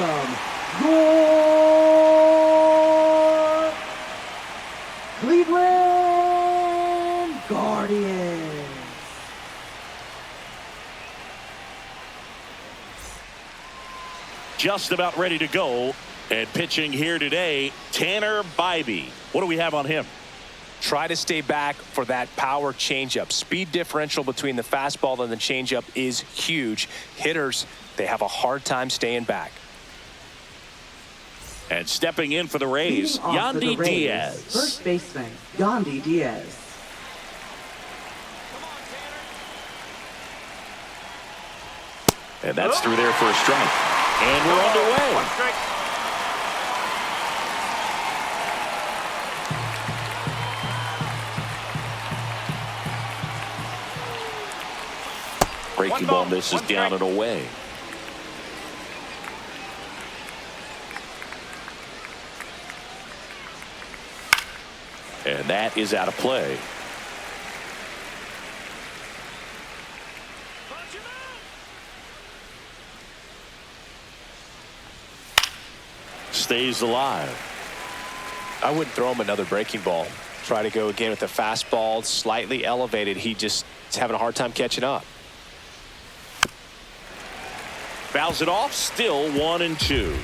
from your Cleveland Guardians. Just about ready to go. And pitching here today, Tanner Bybee. What do we have on him? Try to stay back for that power changeup. Speed differential between the fastball and the changeup is huge. Hitters, they have a hard time staying back. And stepping in for the Rays, Yandy Diaz. First baseman, Yandy Diaz. And that's through there for a strike. And we're underway. One strike. Breaking ball misses down and away. And that is out of play. Stays alive. I wouldn't throw him another breaking ball. Try to go again with the fastball slightly elevated. He just is having a hard time catching up. Fouls it off. Still 1-2.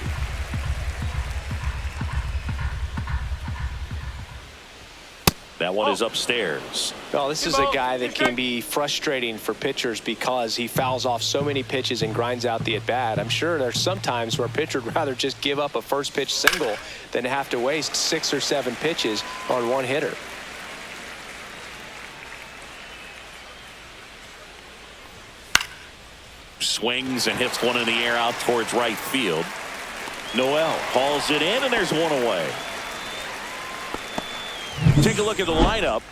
That one is upstairs. Well, this is a guy that can be frustrating for pitchers because he fouls off so many pitches and grinds out the at-bat. I'm sure there's some times where a pitcher would rather just give up a first pitch single than have to waste 6 or 7 pitches on one hitter. Swings and hits one in the air out towards right field. Noel hauls it in, and there's one away. Take a look at the lineup.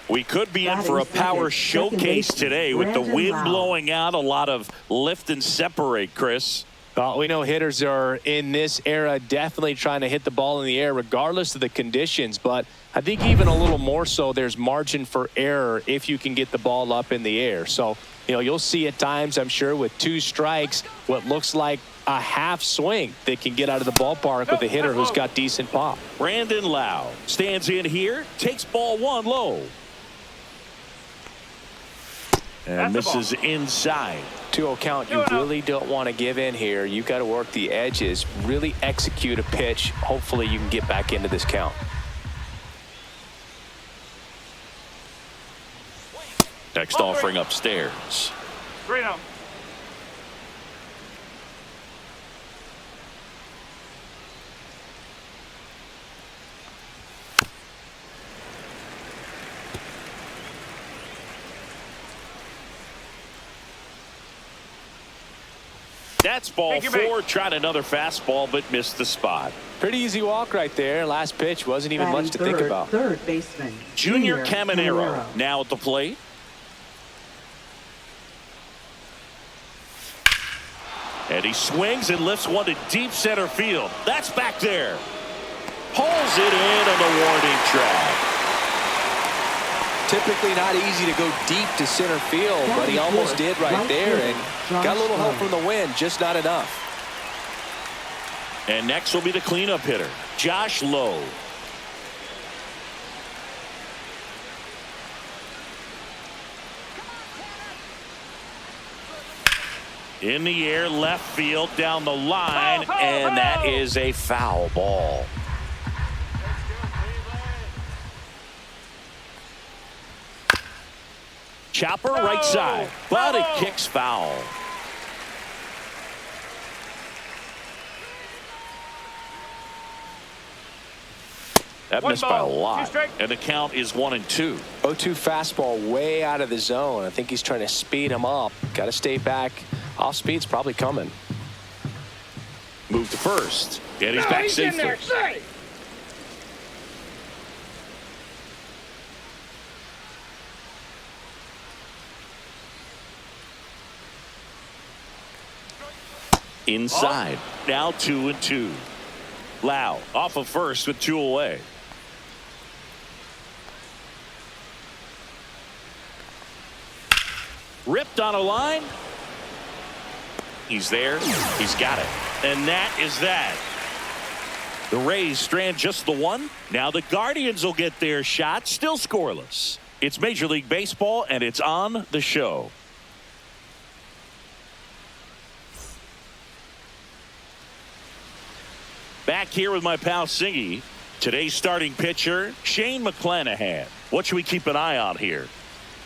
We could be in for a power showcase today with the wind blowing out. A lot of lift and separate, Chris. Well, we know hitters are in this era definitely trying to hit the ball in the air regardless of the conditions, but I think even a little more so there's margin for error if you can get the ball up in the air. So, you know, you'll see at times, I'm sure, with 2 strikes, what looks like a half swing that can get out of the ballpark with a hitter who's got decent pop. Brandon Lowe stands in here, takes ball 1 low. And misses inside. 2-0 count. You really don't want to give in here. You got to work the edges, really execute a pitch. Hopefully you can get back into this count. Next offering upstairs. 3-0. That's ball 4. Tried another fastball, but missed the spot. Pretty easy walk right there. Last pitch wasn't even much to think about. Third baseman, Junior Caminero now at the plate. And he swings and lifts one to deep center field. That's back there. Pulls it in on the warning track. Typically not easy to go deep to center field, but he almost did right there and got a little help from the wind, just not enough. And next will be the cleanup hitter, Josh Lowe. In the air, left field, down the line, and that is a foul ball. Chopper right side, but it kicks foul. That missed by a lot, and the count is 1-2. 0-2 fastball way out of the zone. I think he's trying to speed him up. Got to stay back. Off speed's probably coming. Move to first, and he's back safely. Inside, now 2-2. Lowe off of first with 2 away. Ripped on a line. He's there. He's got it. And that is that. The Rays strand just the one. Now the Guardians will get their shot. Still scoreless. It's Major League Baseball, and it's on the show. Back here with my pal Singy. Today's starting pitcher, Shane McClanahan. What should we keep an eye on here?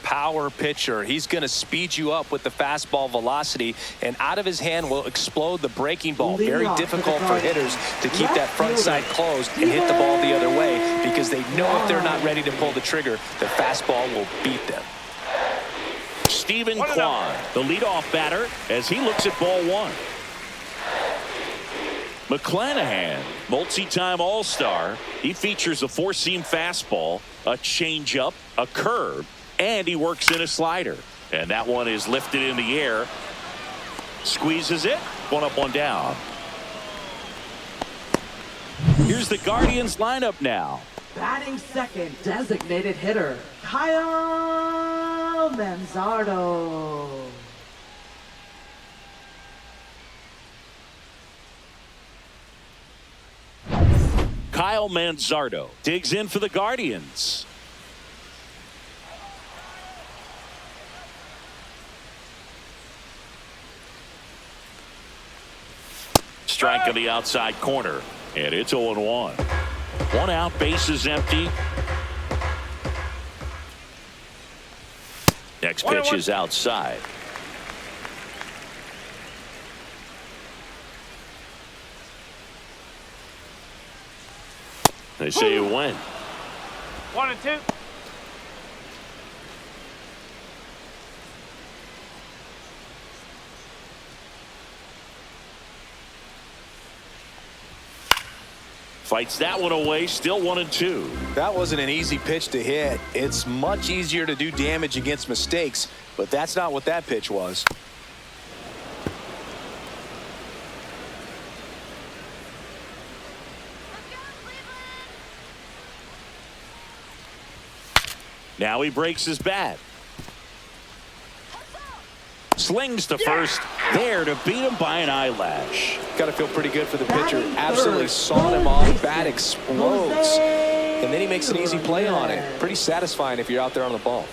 Power pitcher. He's going to speed you up with the fastball velocity, and out of his hand will explode the breaking ball. Very difficult for hitters to keep that front side closed and hit the ball the other way, because they know if they're not ready to pull the trigger, the fastball will beat them. Stephen Kwan, the leadoff batter, as he looks at ball one. McClanahan, multi-time All-Star. He features a four-seam fastball, a changeup, a curve, and he works in a slider. And that one is lifted in the air. Squeezes it. One up, one down. Here's the Guardians lineup now. Batting second, designated hitter, Kyle Manzardo. Kyle Manzardo digs in for the Guardians. Strike on the outside corner, and it's 0-1. One out, bases empty. Next pitch is outside. They say you win. 1-2. Fights that one away, still 1-2. That wasn't an easy pitch to hit. It's much easier to do damage against mistakes, but that's not what that pitch was. Now he breaks his bat. Slings to first, there to beat him by an eyelash. Got to feel pretty good for the pitcher. Absolutely sawed him off. Bat explodes. And then he makes an easy play on it. Pretty satisfying if you're out there on the ball.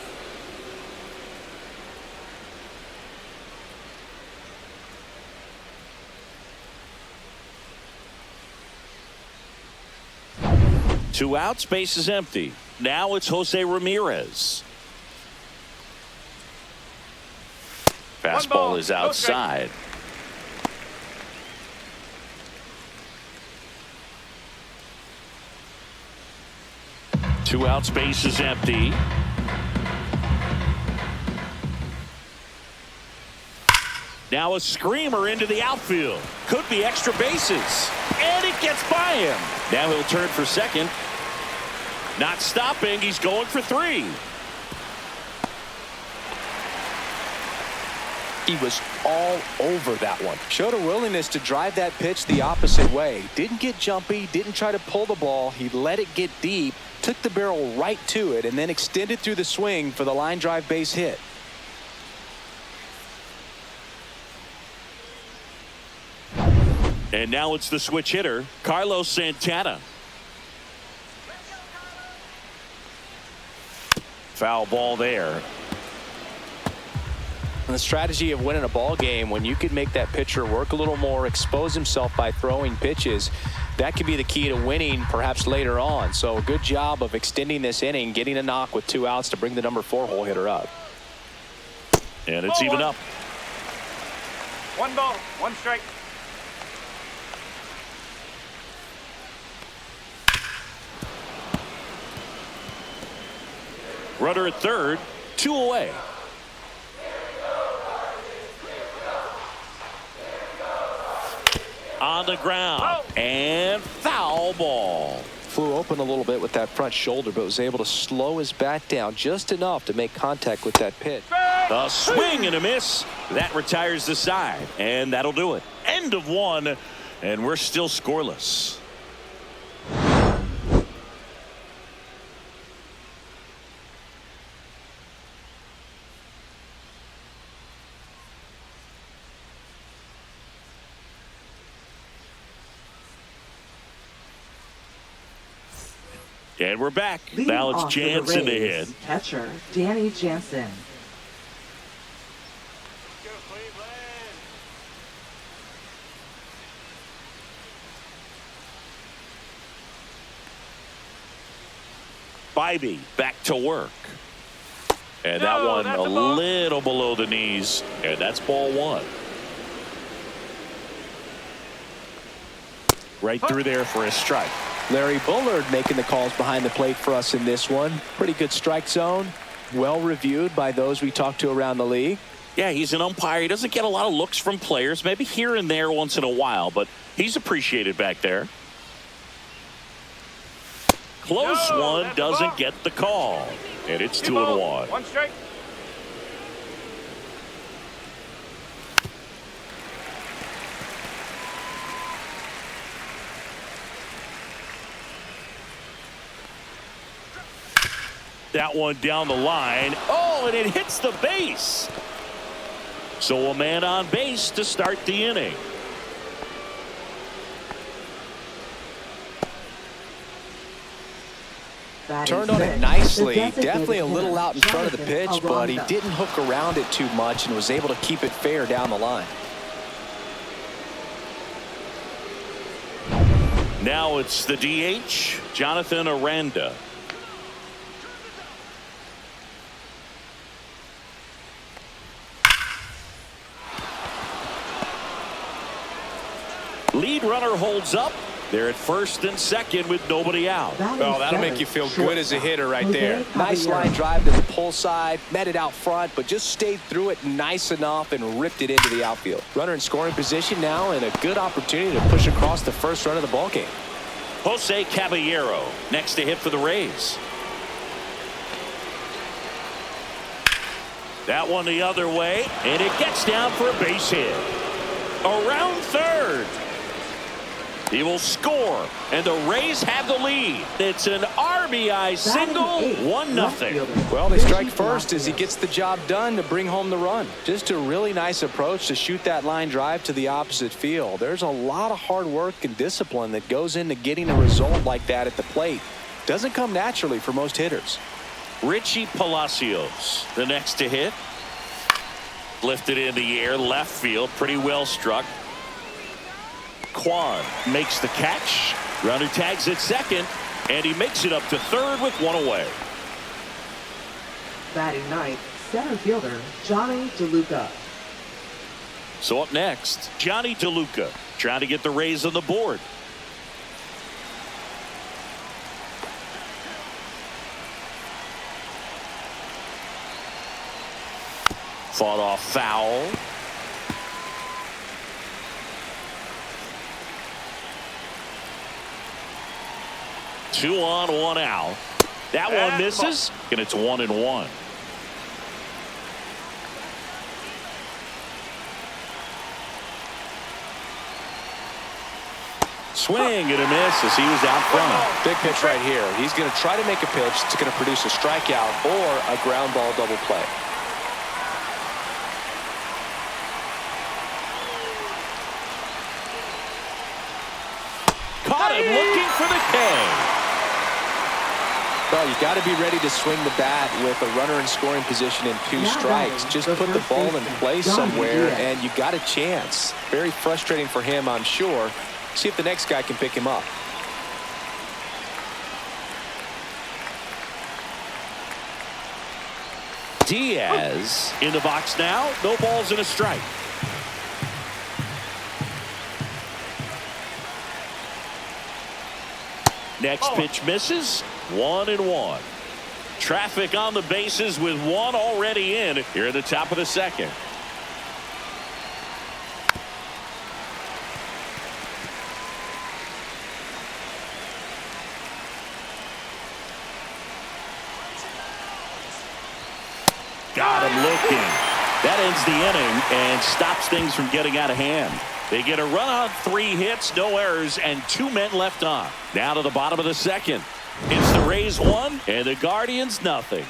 Two outs, base is empty. Now it's Jose Ramirez. Fastball is outside. Two outs, base is empty. Now a screamer into the outfield. Could be extra bases. And it gets by him. Now he'll turn for second. Not stopping. He's going for three. He was all over that one. Showed a willingness to drive that pitch the opposite way. Didn't get jumpy, didn't try to pull the ball. He let it get deep, took the barrel right to it, and then extended through the swing for the line drive base hit. And now it's the switch hitter, Carlos Santana. Foul ball there. And the strategy of winning a ball game, when you can make that pitcher work a little more, expose himself by throwing pitches, that could be the key to winning perhaps later on. So good job of extending this inning, getting a knock with 2 outs to bring the number 4 hole hitter up. And it's even up. 1 ball, 1 strike. Runner at third, 2 away. On the ground, and foul ball. Flew open a little bit with that front shoulder, but was able to slow his bat down just enough to make contact with that pitch. A swing and a miss. That retires the side, and that'll do it. End of 1, and we're still scoreless. And we're back. Leading Now it's off for the Jansen to Rays, hit. catcher Danny Jansen. Bybee back to work. And that one a little below the knees. And that's ball one. Right through there for a strike. Larry Bullard making the calls behind the plate for us in this one. Pretty good strike zone. Well reviewed by those we talked to around the league. Yeah, he's an umpire. He doesn't get a lot of looks from players, maybe here and there once in a while, but he's appreciated back there. Close one, doesn't get the call. And it's 2-1. One strike. That one down the line. Oh, and it hits the base. So a man on base to start the inning. Turned on it nicely. Definitely a little out in front of the pitch, but he didn't hook around it too much and was able to keep it fair down the line. Now it's the DH, Jonathan Aranda. Lead runner holds up. They're at first and second with nobody out. Oh, that'll make you feel good as a hitter right there. Nice line drive to the pull side, met it out front, but just stayed through it nice enough and ripped it into the outfield. Runner in scoring position now and a good opportunity to push across the first run of the ballgame. Jose Caballero next to hit for the Rays. That one the other way, and it gets down for a base hit. Around third. He will score, and the Rays have the lead. It's an RBI single, 1-0. Well, they strike first as he gets the job done to bring home the run. Just a really nice approach to shoot that line drive to the opposite field. There's a lot of hard work and discipline that goes into getting a result like that at the plate. Doesn't come naturally for most hitters. Richie Palacios, the next to hit. Lifted in the air, left field, pretty well struck. Kwan makes the catch. Runner tags at second, and he makes it up to third with one away. Batting ninth, center fielder Johnny DeLuca. So up next, Johnny DeLuca trying to get the Rays on the board. Fought off foul. Two on, one out. That one misses, and it's 1-1. Swing and a miss as he was out front. Big pitch right here. He's going to try to make a pitch that's going to produce a strikeout or a ground ball double play. Caught him looking for the K. Well, you got to be ready to swing the bat with a runner in scoring position and two strikes. Just put the ball in play somewhere and you got a chance. Very frustrating for him, I'm sure. See if the next guy can pick him up. Diaz in the box now. No balls and a strike. Next pitch misses. 1-1. Traffic on the bases with one already in here at the top of the second. Got him looking. That ends the inning and stops things from getting out of hand. They get a run on 3 hits, no errors, and 2 men left on. Now to the bottom of the second. It's the Rays 1 and the Guardians nothing.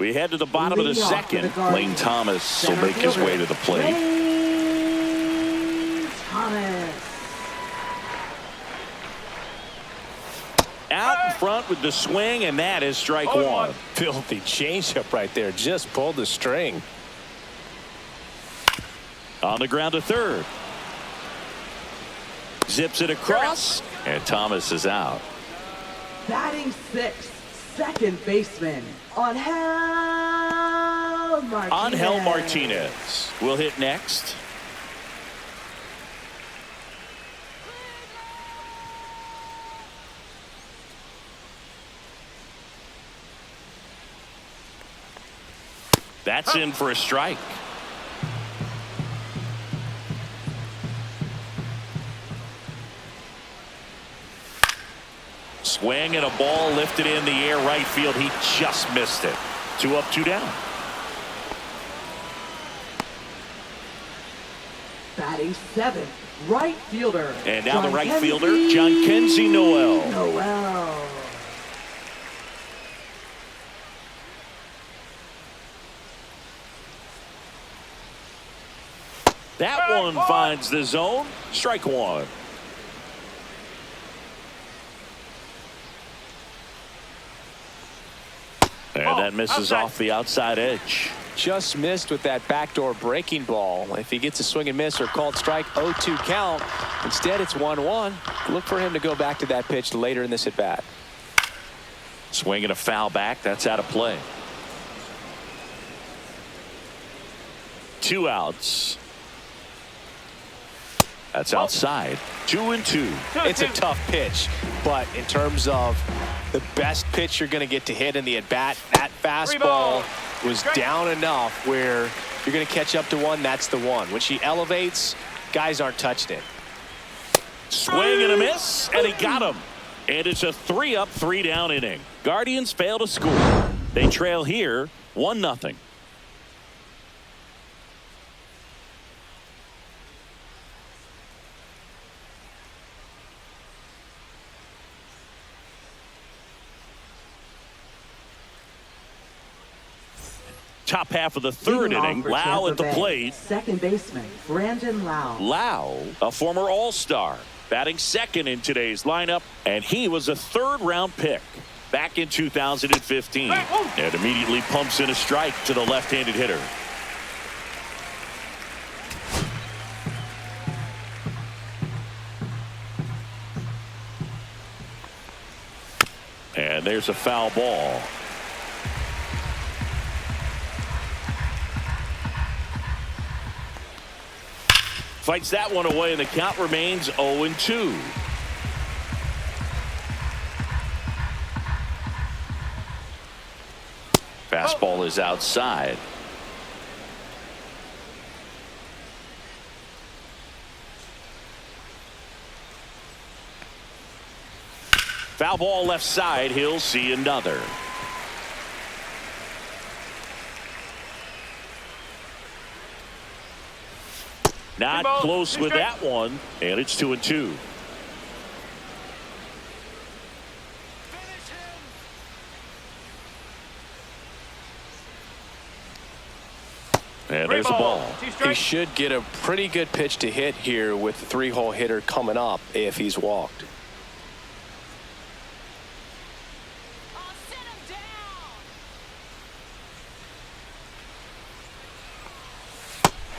We head to the bottom of the Leading off for second. the Lane Thomas will make his way to the plate. Lane Thomas. Out in front with the swing, and that is strike one. Filthy changeup right there. Just pulled the string. On the ground to third. Zips it across, and Thomas is out. Batting sixth, second baseman, Angel Martinez. Angel Martinez will hit next. That's in for a strike. Swing and a ball lifted in the air right field. He just missed it. 2 up, 2 down. Batting seventh, right fielder. And now the right John fielder, Kenzie John Kenzie Noel. Noel. That one finds the zone. Strike one. And that misses off the outside edge. Just missed with that backdoor breaking ball. If he gets a swing and miss or called strike, 0-2 count. Instead, it's 1-1. Look for him to go back to that pitch later in this at bat. Swing and a foul back. That's out of play. 2 outs. That's outside. 2-2. It's a tough pitch, but in terms of the best pitch you're going to get to hit in the at bat, that fastball was down enough where you're going to catch up to one. That's the one. When she elevates, guys aren't touching it. Swing and a miss, and he got him. And it's a 3 up, 3 down inning. Guardians fail to score. They trail here 1-0. Top half of the third inning. Lau at the plate. Second baseman, Brandon Lau. Lau, a former All-Star, batting second in today's lineup, and he was a third-round pick back in 2015. And immediately pumps in a strike to the left-handed hitter. And there's a foul ball. Fights that one away, and the count remains 0-2. Fastball is outside. Foul ball left side. He'll see another. Not close with that one, and it's 2-2. And there's a ball. He should get a pretty good pitch to hit here with the 3-hole hitter coming up if he's walked.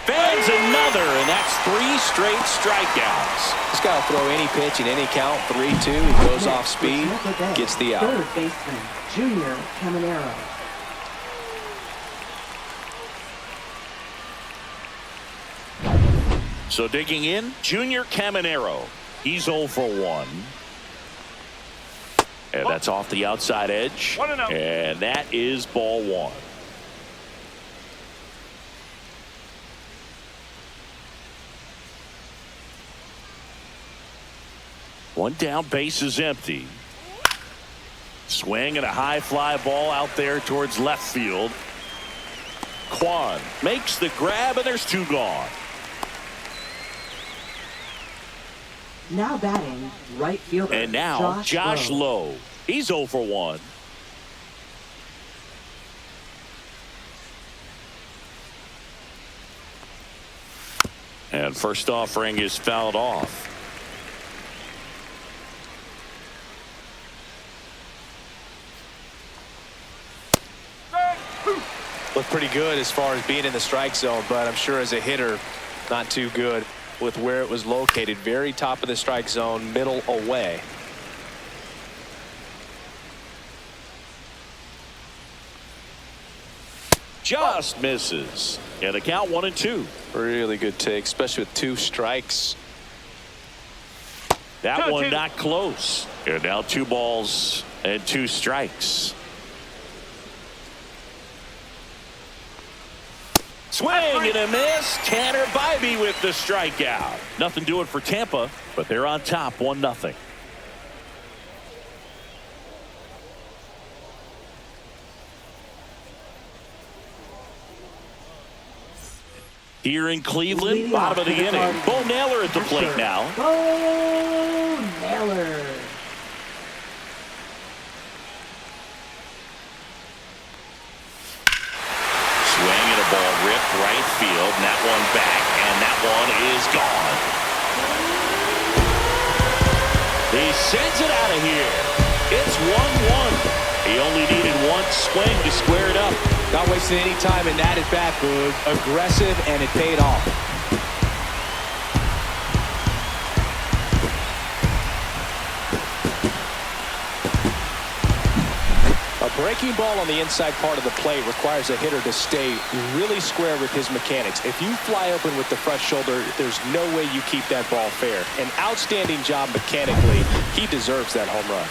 Fans another, and that's 3 straight strikeouts. He's got to throw any pitch in any count. 3-2. He goes off speed, gets the out. Third baseman, Junior Caminero. So digging in, Junior Caminero. He's 0 for 1. And that's off the outside edge. 1-0. And that is ball 1. One down, base is empty. Swing and a high fly ball out there towards left field. Kwan makes the grab, and there's 2 gone. Now batting, right fielder. And now Josh Lowe. He's 0 for 1. And first offering is fouled off. Looked pretty good as far as being in the strike zone, but I'm sure as a hitter, not too good with where it was located. Very top of the strike zone, middle away. Just misses. And the count 1-2. Really good take, especially with 2 strikes. That one not close. And now 2 balls and 2 strikes. Swing and a miss. Tanner Bybee with the strikeout. Nothing doing for Tampa, but they're on top 1-0. Here in Cleveland, bottom of the inning. Bo Naylor at the plate now. Bo Naylor. Swing and a ball ripped right field, and that one back, and that one is gone. He sends it out of here. It's 1-1. He only needed 1 swing to square it up. Not wasting any time in that at bat, Boog. Aggressive, and it paid off. A breaking ball on the inside part of the plate requires a hitter to stay really square with his mechanics. If you fly open with the front shoulder, there's no way you keep that ball fair. An outstanding job mechanically. He deserves that home run.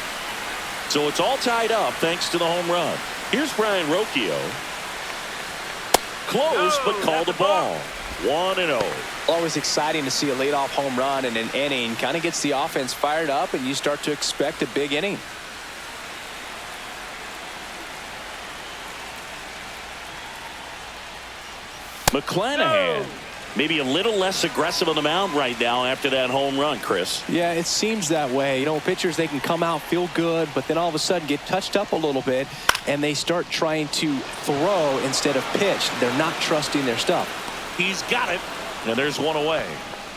So it's all tied up thanks to the home run. Here's Brian Rocchio. Close, but called a ball. 1-0. Always exciting to see a leadoff home run in an inning. Kind of gets the offense fired up, and you start to expect a big inning. McClanahan. Maybe a little less aggressive on the mound right now after that home run, Chris. Yeah, it seems that way. You know, pitchers, they can come out, feel good, but then all of a sudden get touched up a little bit, and they start trying to throw instead of pitch. They're not trusting their stuff. He's got it, and there's one away.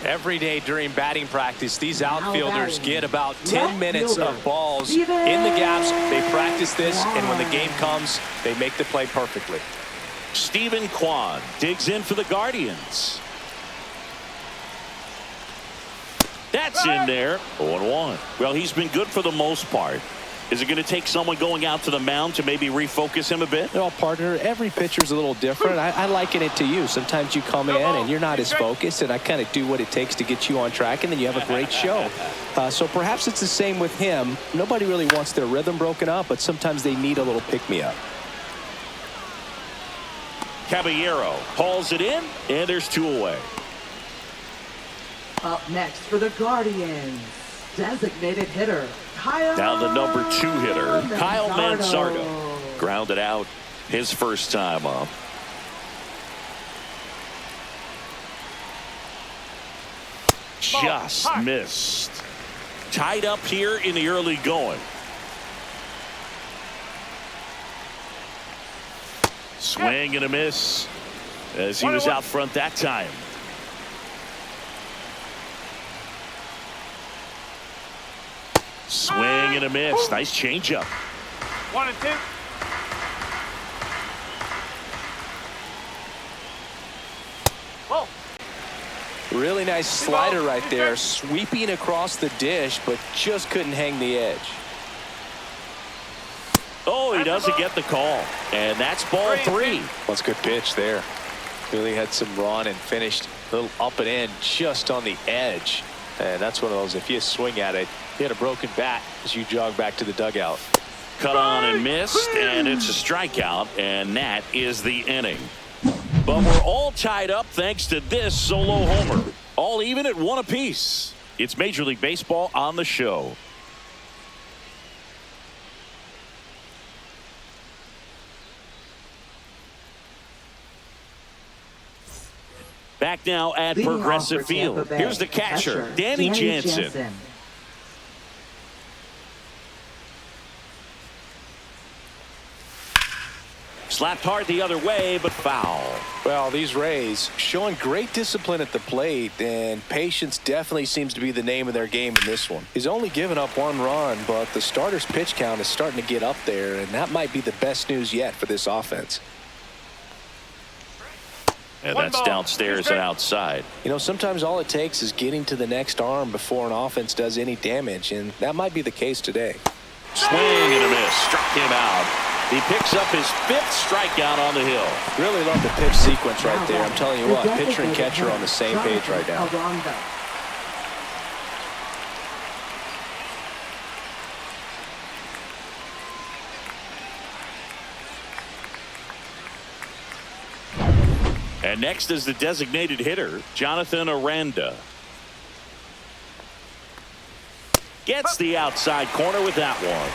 Every day during batting practice, these outfielders get about 10 Left minutes fielder, of balls Steven in the gaps. They practice this, and when the game comes, they make the play perfectly. Stephen Kwan digs in for the Guardians. That's in there. 0-1. Well, he's been good for the most part. Is it going to take someone going out to the mound to maybe refocus him a bit? Well, partner, every pitcher's a little different. I liken it to you. Sometimes you come in and you're not as focused, and I kind of do what it takes to get you on track, and then you have a great show. So perhaps it's the same with him. Nobody really wants their rhythm broken up, but sometimes they need a little pick-me-up. Caballero hauls it in, and there's 2 away. Up next for the Guardians, designated hitter, Kyle. Now the number 2 hitter, Kyle Mansardo. Grounded out his first time up. Just missed. Tied up here in the early going. Swing and a miss as he was out front that time. Swing and a miss. Nice changeup. 1-2. Whoa. Really nice slider right there, sweeping across the dish, but just couldn't hang the edge. Oh, he doesn't get the call. And that's ball 3. That's a good pitch there. Really had some run and finished a little up and in just on the edge. And that's one of those, if you swing at it, you had a broken bat as you jog back to the dugout. Cut on and missed, and it's a strikeout, and that is the inning. But we're all tied up thanks to this solo homer. All even at 1 apiece. It's Major League Baseball on the show. Back now at Leading Progressive off for Tampa Field. Bay, Here's the catcher, Danny Jansen. Slapped hard the other way, but foul. Well, these Rays showing great discipline at the plate, and patience definitely seems to be the name of their game in this one. He's only given up 1 run, but the starter's pitch count is starting to get up there, and that might be the best news yet for this offense. And that's downstairs and outside. You know, sometimes all it takes is getting to the next arm before an offense does any damage, and that might be the case today. Swing and a miss. Struck him out. He picks up his 5th strikeout on the hill. Really love the pitch sequence right there. I'm telling you what, pitcher and catcher are on the same page right now. And next is the designated hitter, Jonathan Aranda. Gets the outside corner with that one.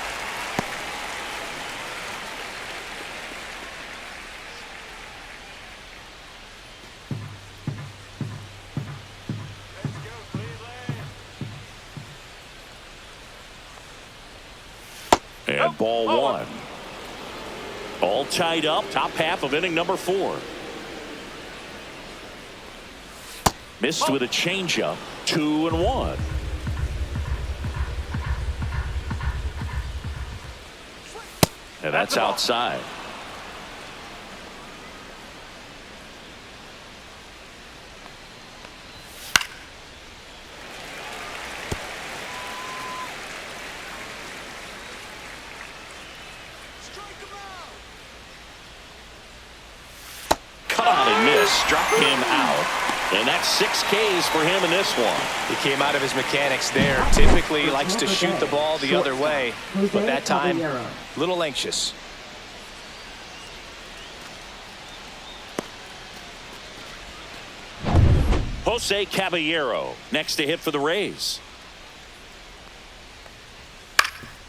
And ball 1. All tied up, top half of inning number 4. Missed with a changeup, 2-1. And that's outside. Caught and missed, struck him out. And that's 6 Ks for him in this one. He came out of his mechanics there. Typically likes to shoot the ball the other way, but that time, a little anxious. Jose Caballero next to hit for the Rays.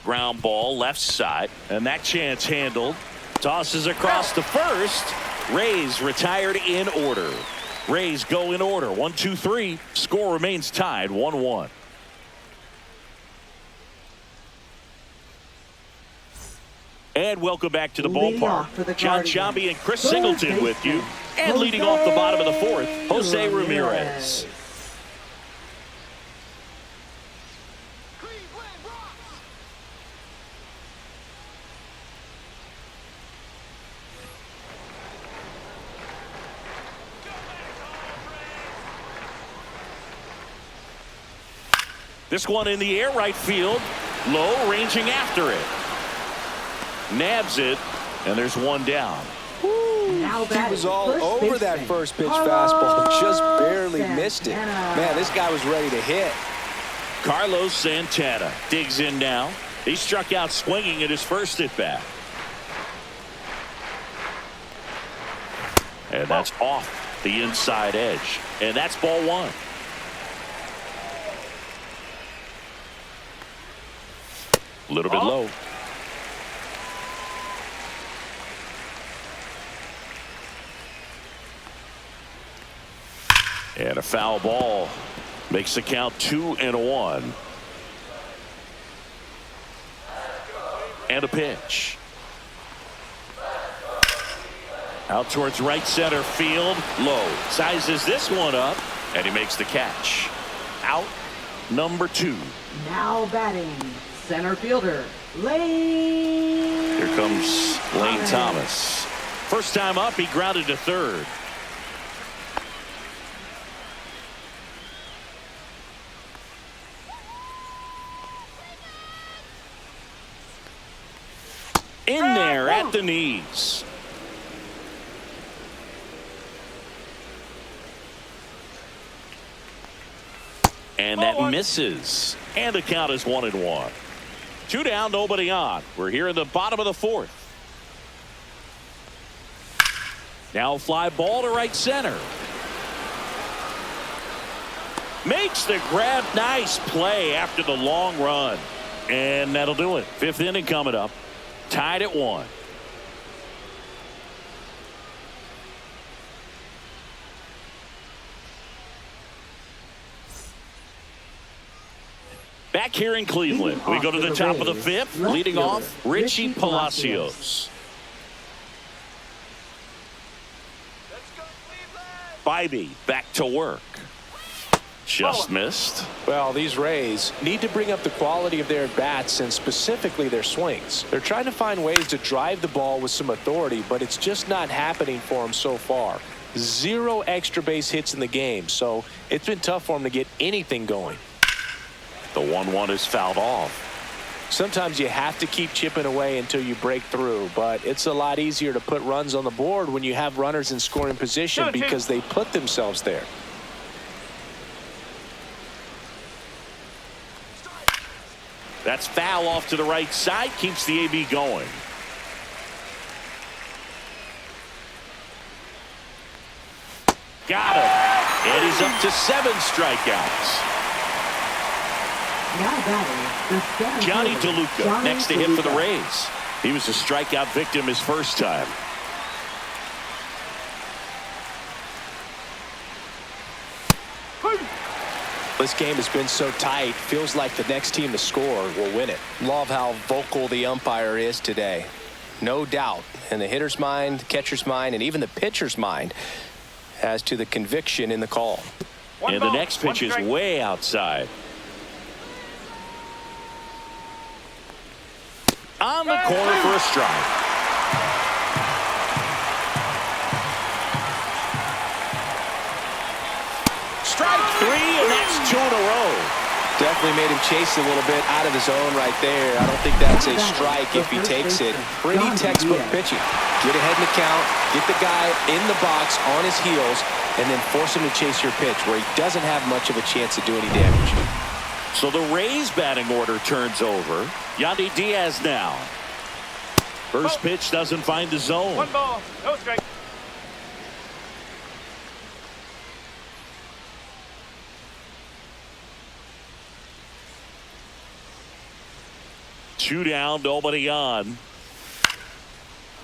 Ground ball left side, and that chance handled. Tosses across to first. Rays retired in order. Rays go in order. 1, 2, 3. Score remains tied 1-1. And welcome back to the ballpark. John Sciambi and Chris Singleton with you. And leading off the bottom of the 4th, Jose Ramirez. This one in the air, right field. Low, ranging after it. Nabs it, and there's one down. He was all over that first pitch fastball. Just barely missed it. Man, this guy was ready to hit. Carlos Santana digs in now. He struck out swinging at his first at bat. And that's off the inside edge. And that's ball 1. A little bit low. And a foul ball makes the count 2-1. And a pitch. Out towards right center field. Low. Sizes this one up. And he makes the catch. Out number 2. Now batting, center fielder, Lane. Here comes Lane Thomas. First time up, he grounded to third. In there at the knees. And that misses. And the count is 1-1. 2 down, nobody on. We're here in the bottom of the 4th. Now fly ball to right center. Makes the grab. Nice play after the long run. And that'll do it. 5th inning coming up. Tied at 1. Back here in Cleveland, we go to the top of the 5th. Leading off, Richie Palacios. Bybee back to work. Just missed. Well, these Rays need to bring up the quality of their at-bats and specifically their swings. They're trying to find ways to drive the ball with some authority, but it's just not happening for them so far. 0 extra base hits in the game, so it's been tough for them to get anything going. The 1-1 is fouled off. Sometimes you have to keep chipping away until you break through, but it's a lot easier to put runs on the board when you have runners in scoring position because they put themselves there. That's foul off to the right side. Keeps the AB going. Got him. And he's up to 7 strikeouts. Now batting, the center Johnny fielder, DeLuca Johnny next to hit for the DeLuca. Rays. He was a strikeout victim his first time. This game has been so tight, feels like the next team to score will win it. Love how vocal the umpire is today. No doubt in the hitter's mind, catcher's mind, and even the pitcher's mind as to the conviction in the call. And the next pitch is way outside. On the corner for a strike. Strike 3, and that's 2 in a row. Definitely made him chase a little bit out of his zone right there. I don't think that's a strike if he takes it. Pretty textbook pitching. Get ahead in the count, get the guy in the box on his heels, and then force him to chase your pitch where he doesn't have much of a chance to do any damage. So the Rays batting order turns over. Yandy Diaz now. First pitch doesn't find the zone. 1 ball, no strike. Two down, nobody on.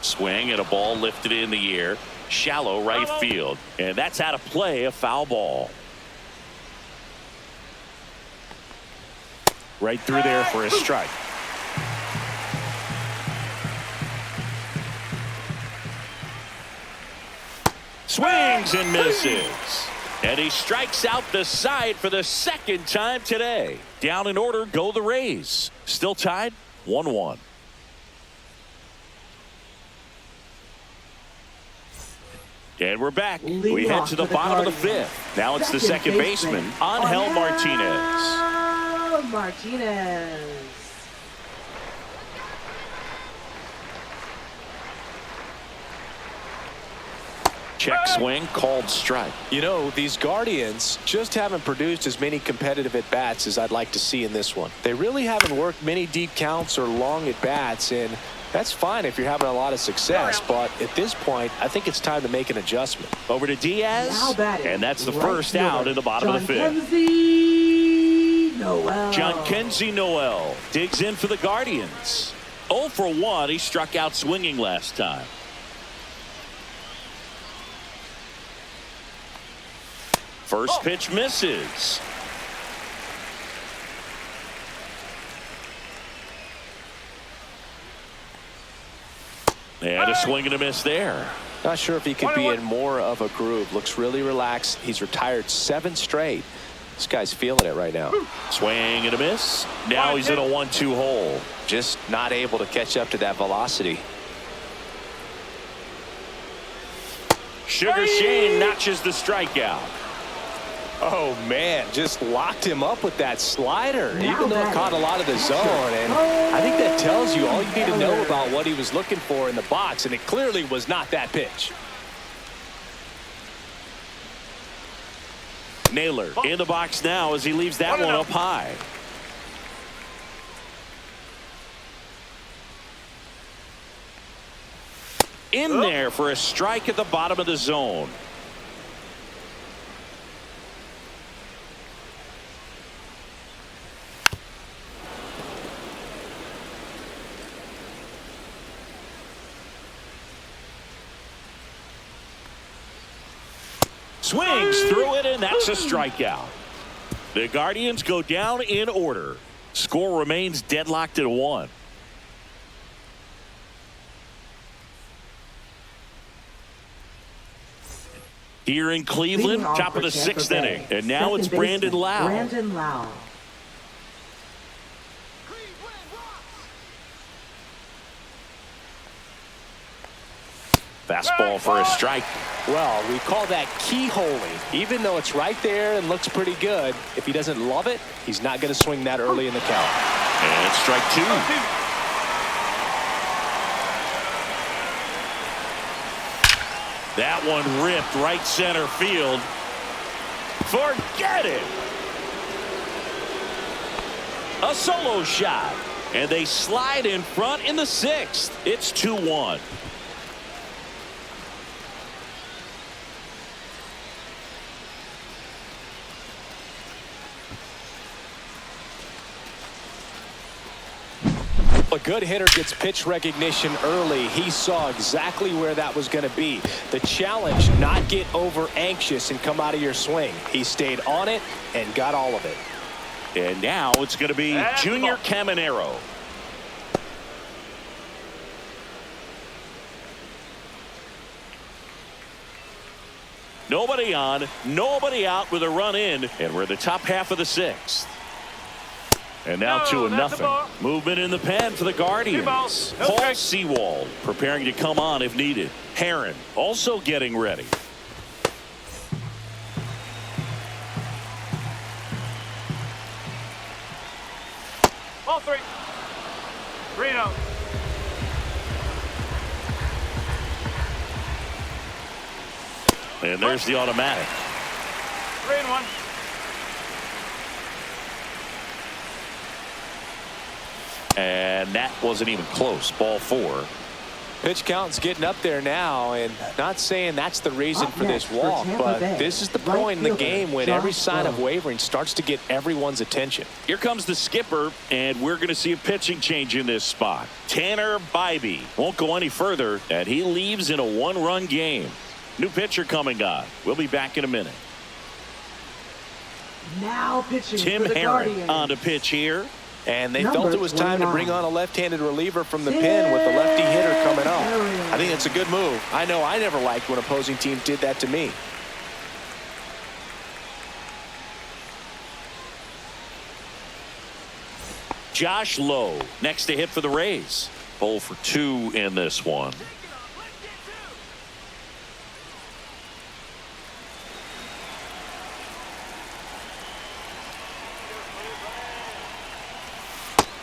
Swing and a ball lifted in the air. Shallow right field. And that's out of play, a foul ball. Right through there for a strike. Swings and misses. And he strikes out the side for the second time today. Down in order go the Rays. Still tied 1-1. And we're back. We head to the bottom of the fifth. Now it's the second baseman, Angel Martinez. Martinez. Check swing, called strike. You know, these Guardians just haven't produced as many competitive at-bats as I'd like to see in this one. They really haven't worked many deep counts or long at-bats, and that's fine if you're having a lot of success, but at this point, I think it's time to make an adjustment. Over to Diaz, and that's the first out in the bottom of the fifth. Jhonkensy Noel digs in for the Guardians. 0 for 1. He struck out swinging last time. First pitch misses. And a swing and a miss there. Not sure if he could be in more of a groove. Looks really relaxed. He's retired 7 straight. This guy's feeling it right now. Swing and a miss. Now he's in a 1-2 hole. Just not able to catch up to that velocity. Sugar Shane notches the strikeout. Oh, man, just locked him up with that slider, even though it caught a lot of the zone. And I think that tells you all you need to know about what he was looking for in the box, and it clearly was not that pitch. Naylor in the box now as he leaves that one up high. In there for a strike at the bottom of the zone. Swings through it, and that's a strikeout. The Guardians go down in order. Score remains deadlocked at 1. Here in Cleveland, Leading off top of for the Tampa 6th Bay, inning. And now second it's Brandon baseman, Lau. Brandon Lau. Fastball for a strike. Well, we call that keyholing. Even though it's right there and looks pretty good, if he doesn't love it, he's not going to swing that early in the count. And strike 2. That one ripped right center field. Forget it. A solo shot. And they slide in front in the 6th. It's 2-1. A good hitter gets pitch recognition early. He saw exactly where that was going to be. The challenge, not get over anxious and come out of your swing. He stayed on it and got all of it. And now it's going to be Junior Caminero. Nobody on, nobody out with a run in, and we're the top half of the 6th. And now 2-0. Movement in the pen for the Guardians. Paul Sewald preparing to come on if needed. Heron also getting ready. Ball 3. 3-0. And there's the automatic. 3-1. And that wasn't even close. Ball 4. Pitch count's getting up there now, and not saying that's the reason for this walk, but this is the point in the game when every sign of wavering starts to get everyone's attention. Here comes the skipper, and we're going to see a pitching change in this spot. Tanner Bybee won't go any further, and he leaves in a 1-run game. New pitcher coming on. We'll be back in a minute. Now pitching Tim for the Herron Guardians. on to pitch here. And they felt it was time to bring 29. on a left-handed reliever from the pen with the lefty hitter coming up. I think it's a good move. I know I never liked when opposing teams did that to me. Josh Lowe next to hit for the Rays. 0 for 2 in this one.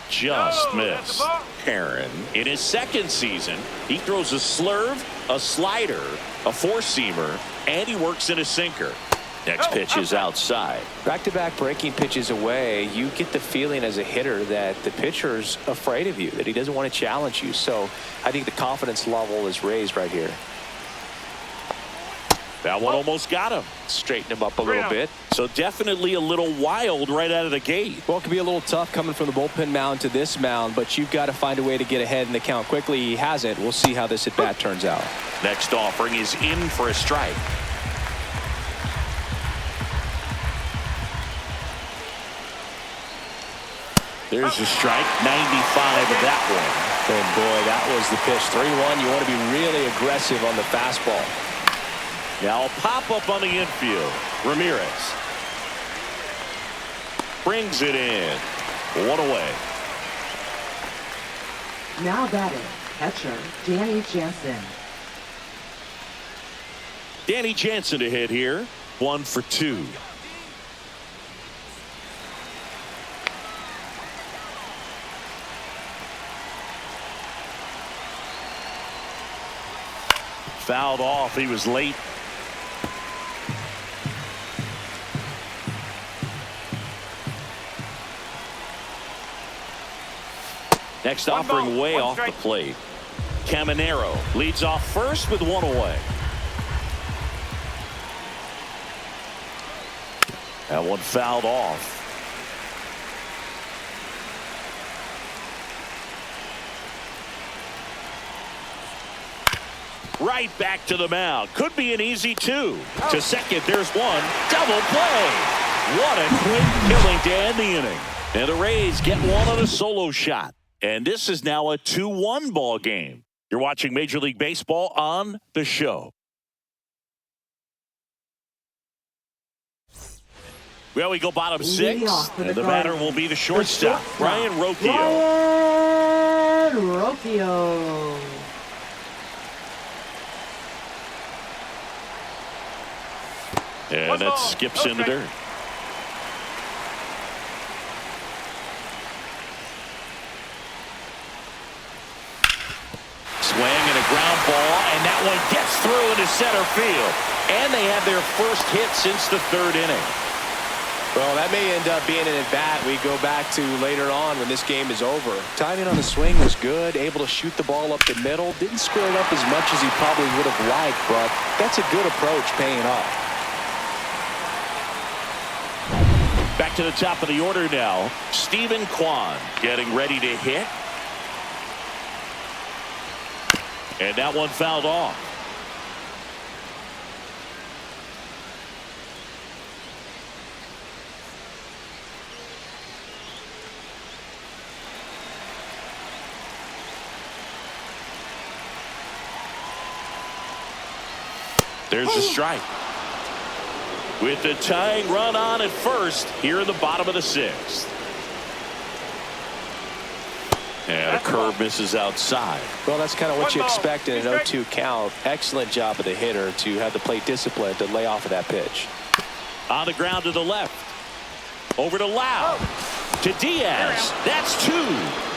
Just missed. Heron in his 2nd season, he throws a slurve, a slider, a 4-seamer, and he works in a sinker. Next pitch is outside. Back-to-back breaking pitches away, you get the feeling as a hitter that the pitcher's afraid of you, that he doesn't want to challenge you. So I think the confidence level is raised right here. That one almost got him. Straighten him up a little bit. So definitely a little wild right out of the gate. Well, it can be a little tough coming from the bullpen mound to this mound, but you've got to find a way to get ahead in the count quickly. He hasn't. We'll see how this at-bat turns out. Next offering is in for a strike. There's a strike. 95 of that one. And boy, that was the pitch. 3-1. You want to be really aggressive on the fastball. Now a pop-up on the infield. Ramirez brings it in. 1 away. Now batting, catcher Danny Jansen. Danny Jansen to hit here. 1 for 2. Fouled off. He was late. Next offering way off the plate. Caminero leads off first with 1 away. That one fouled off. Right back to the mound. Could be an easy 2. To second, there's 1. Double play. What a quick killing to end the inning. And the Rays get 1 on a solo shot. And this is now a 2-1 ball game. You're watching Major League Baseball on The Show. Well, we go bottom Leading six, off for and the Guardians, batter will be the shortstop, Ryan Rocchio. Ryan Rocchio. And that skips in the dirt. Swing and a ground ball, and that one gets through into center field. And they had their first hit since the third inning. Well, that may end up being an at-bat we go back to later on when this game is over. Timing on the swing was good, able to shoot the ball up the middle. Didn't square it up as much as he probably would have liked, but that's a good approach paying off. Back to the top of the order now. Stephen Kwan getting ready to hit. And that one fouled off. There's a strike. With the tying run on at first here in the bottom of the sixth. And a curve misses outside. Well, that's kind of what you expect in an 0-2 count. Excellent job of the hitter to have the plate discipline to lay off of that pitch. On the ground to the left. Over to Lau. To Diaz. That's two.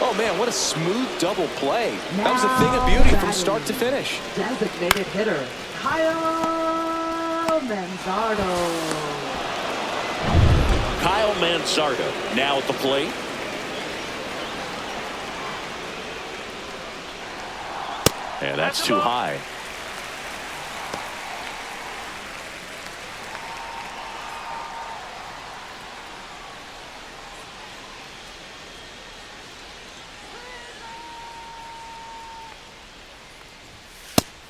Oh, man, what a smooth double play. That was a thing of beauty from start to finish. Designated hitter, Kyle Manzardo. Kyle Manzardo now at the plate. And that's too high.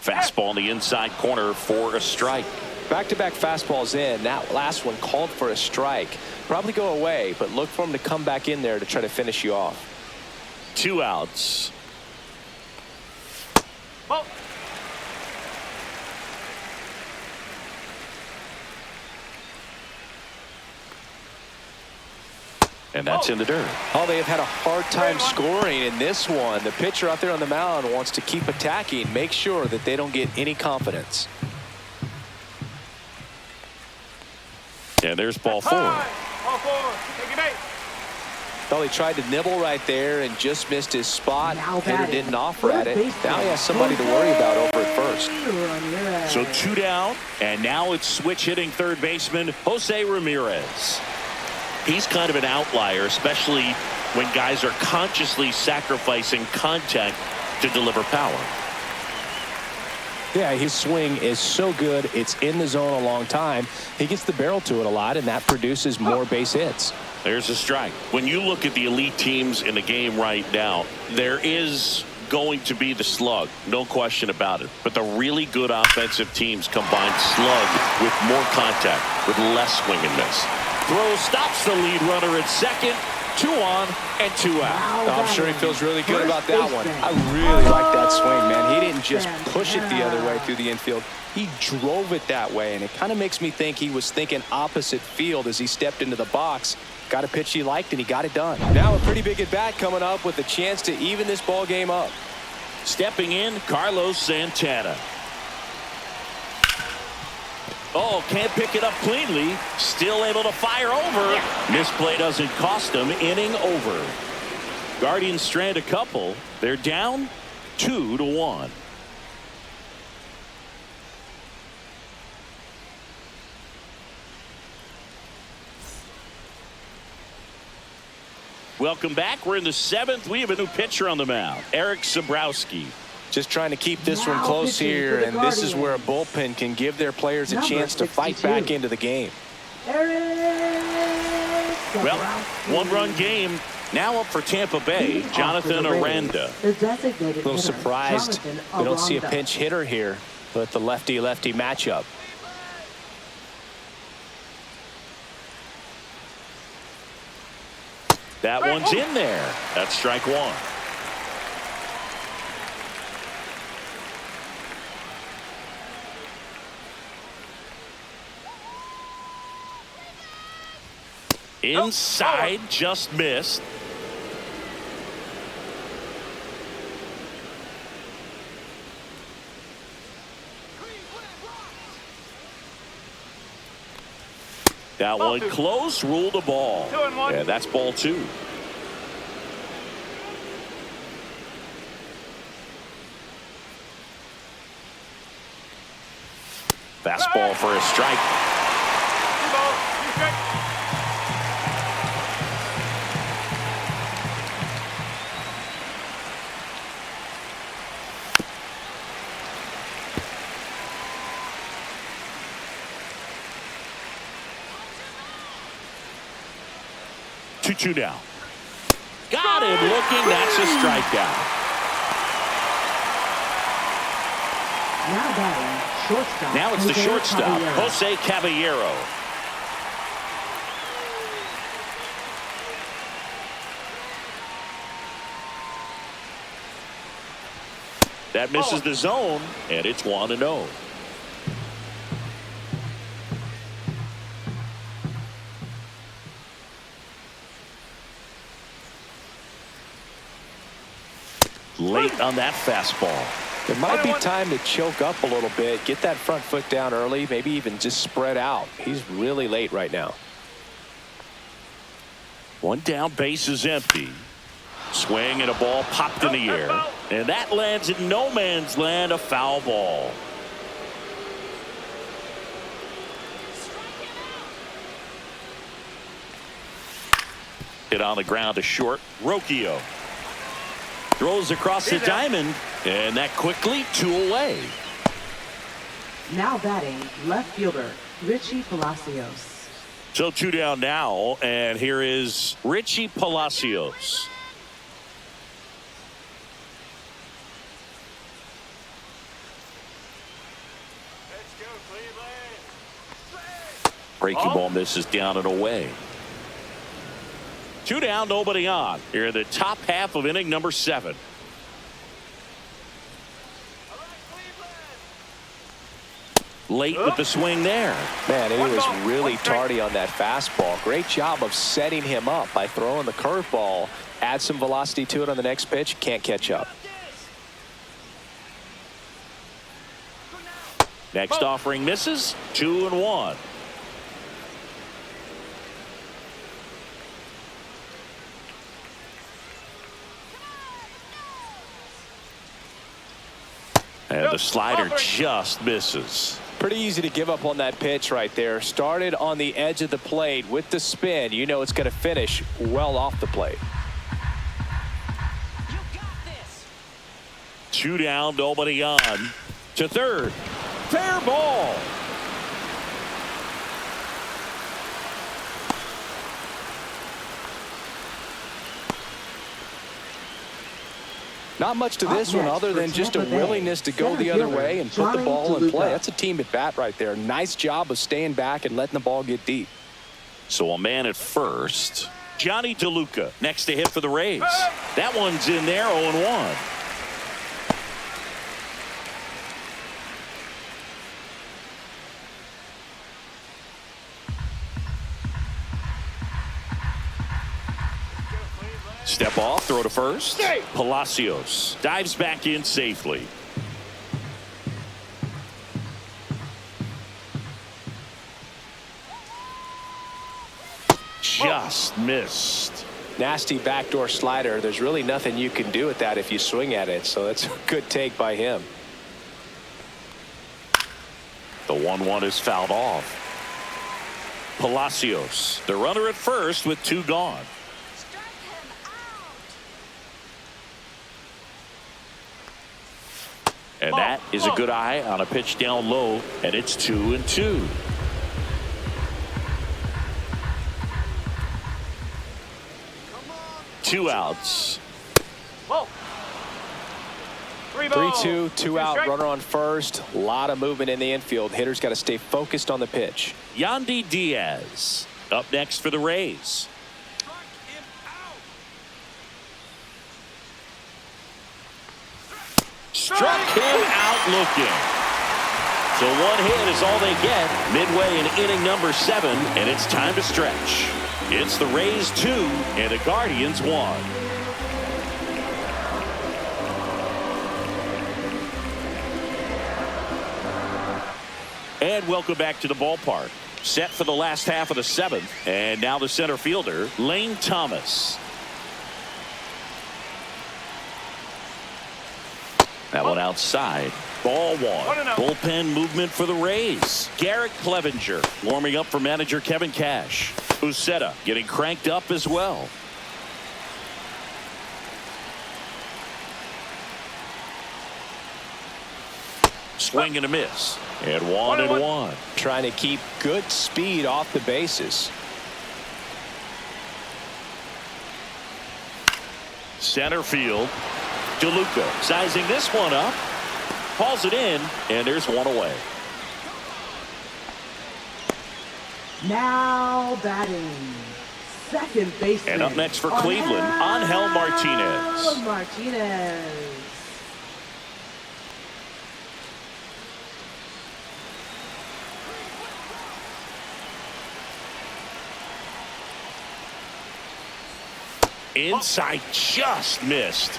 Fastball in the inside corner for a strike. Back-to-back fastballs in. That last one called for a strike. Probably go away, but look for him to come back in there to try to finish you off. 2 outs. Ball. And that's in the dirt. Oh, they have had a hard time scoring in this one. The pitcher out there on the mound wants to keep attacking, make sure that they don't get any confidence. And there's ball 4. Ball 4. Take your bait. Well, he tried to nibble right there and just missed his spot. Now Hitter batting, didn't offer at it. third Now he has somebody to worry about over at first. Ramirez. So 2 down, and now it's switch hitting third baseman Jose Ramirez. He's kind of an outlier, especially when guys are consciously sacrificing contact to deliver power. Yeah, his swing is so good. It's in the zone a long time. He gets the barrel to it a lot, and that produces more base hits. There's a strike. When you look at the elite teams in the game right now, there is going to be the slug, no question about it. But the really good offensive teams combine slug with more contact, with less swing and miss. Throw stops the lead runner at second. 2 on and 2 out. I'm sure he feels really good about that one. I really like that swing, man. He didn't just push it the other way through the infield. He drove it that way, and it kind of makes me think he was thinking opposite field as he stepped into the box. Got a pitch he liked, and he got it done. Now a pretty big at-bat coming up with a chance to even this ball game up. Stepping in, Carlos Santana. Oh, can't pick it up cleanly. Still able to fire over. Misplay doesn't cost them. Inning over. Guardians strand a couple. They're down 2-1. Welcome back. We're in the 7th. We have a new pitcher on the mound, Eric Sabrowski. Just trying to keep this one close here, and this is where a bullpen can give their players a chance to fight back into the game. Well, 1-run game. Now up for Tampa Bay, Jonathan Aranda. A little surprised we don't see a pinch hitter here with the lefty-lefty matchup. That one's in there. That's strike 1. Inside, just missed. That one close, ruled a ball. 2-1. And that's ball 2. Fastball for a strike. 2 strike. Two now. Got him looking. That's a strikeout. Now batting, shortstop. Now it's the Jose shortstop, Caballero. Jose Caballero. That misses the zone, and it's 1-0. Late on that fastball. It might be time to choke up a little bit, get that front foot down early, maybe even just spread out. He's really late right now. One down, base is empty. Swing and a ball popped in the air. And that lands in no man's land, a foul ball. Hit on the ground to short. Rocchio throws across the diamond, and that quickly 2 away. Now batting, left fielder, Richie Palacios. So 2 down now, and here is Richie Palacios. Let's go, Cleveland. Breaking ball misses down and away. 2 down, nobody on. Here in the top half of inning number 7. Late with the swing there. Man, he was really tardy on that fastball. Great job of setting him up by throwing the curveball. Add some velocity to it on the next pitch. Can't catch up. Next offering misses. 2-1. And the slider just misses. Pretty easy to give up on that pitch right there. Started on the edge of the plate with the spin. You know it's going to finish well off the plate. You got this. 2 down, nobody on. To third. Fair ball. Not much to this one other than just a willingness to go the other way and put the ball in play. That's a team at bat right there. Nice job of staying back and letting the ball get deep. So a man at first. Johnny DeLuca next to hit for the Rays. That one's in there, 0-1. Step off, throw to first. Palacios dives back in safely. Just missed. Nasty backdoor slider. There's really nothing you can do with that if you swing at it. So that's a good take by him. The 1-1 is fouled off. Palacios, the runner at first with 2 gone. Strike him out. And that is a good eye on a pitch down low, and it's 2-2. Two outs. 3-2, 2 out, runner on first. A lot of movement in the infield. Hitter's got to stay focused on the pitch. Yandy Diaz up next for the Rays. Struck him out looking. So 1 hit is all they get midway in inning number 7, and it's time to stretch. It's the Rays 2 and the Guardians 1. And welcome back to the ballpark. Set for the last half of the 7th. And now the center fielder, Lane Thomas. That one outside. Ball 1. Bullpen movement for the Rays. Garrett Clevenger warming up for manager Kevin Cash. Uceta getting cranked up as well. Swing and a miss. And 1-1. Trying to keep good speed off the bases. Center field. DeLuca sizing this one up. Hauls it in, and there's one away. Now batting, second baseman. And up next for Cleveland, Angel Martinez. Martinez. Inside, just missed.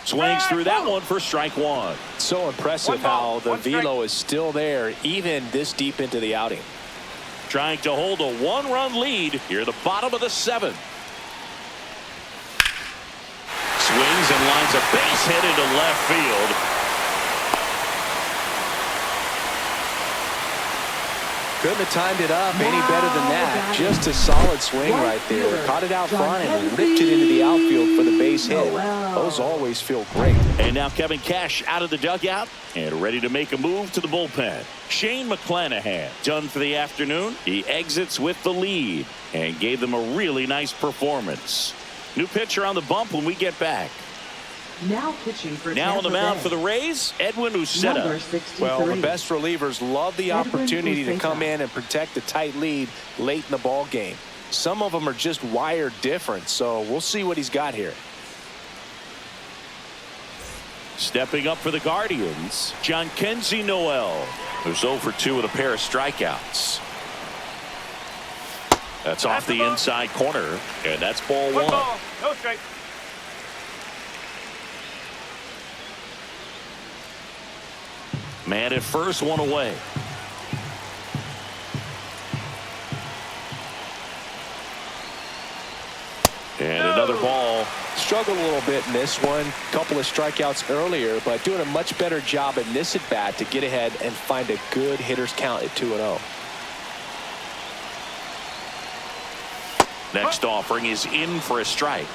Swings through that one for strike 1. So impressive how the velo is still there even this deep into the outing. Trying to hold a 1-run lead here at the bottom of the 7th. Swings and lines a base hit into left field. Couldn't have timed it up any better than that. Just a solid swing right there. Caught it out front and ripped it into the outfield for the base hit. Those always feel great. And now Kevin Cash out of the dugout and ready to make a move to the bullpen. Shane McClanahan done for the afternoon. He exits with the lead and gave them a really nice performance. New pitcher on the bump when we get back. Now pitching for Now on the mound Bay. for the Rays, Edwin Uceta. Number 63. Well, the best relievers love the opportunity to come in and protect a tight lead late in the ball game. Some of them are just wired different, so we'll see what he's got here. Stepping up for the Guardians, Jhonkensy Noel, who's 0 for 2 with a pair of strikeouts. That's off the inside corner, and that's ball 1. Ball. No strike. Man at first, one away. And another ball. Struggled a little bit in this one. Couple of strikeouts earlier, but doing a much better job in this at bat to get ahead and find a good hitter's count at 2-0. Next offering is in for a strike.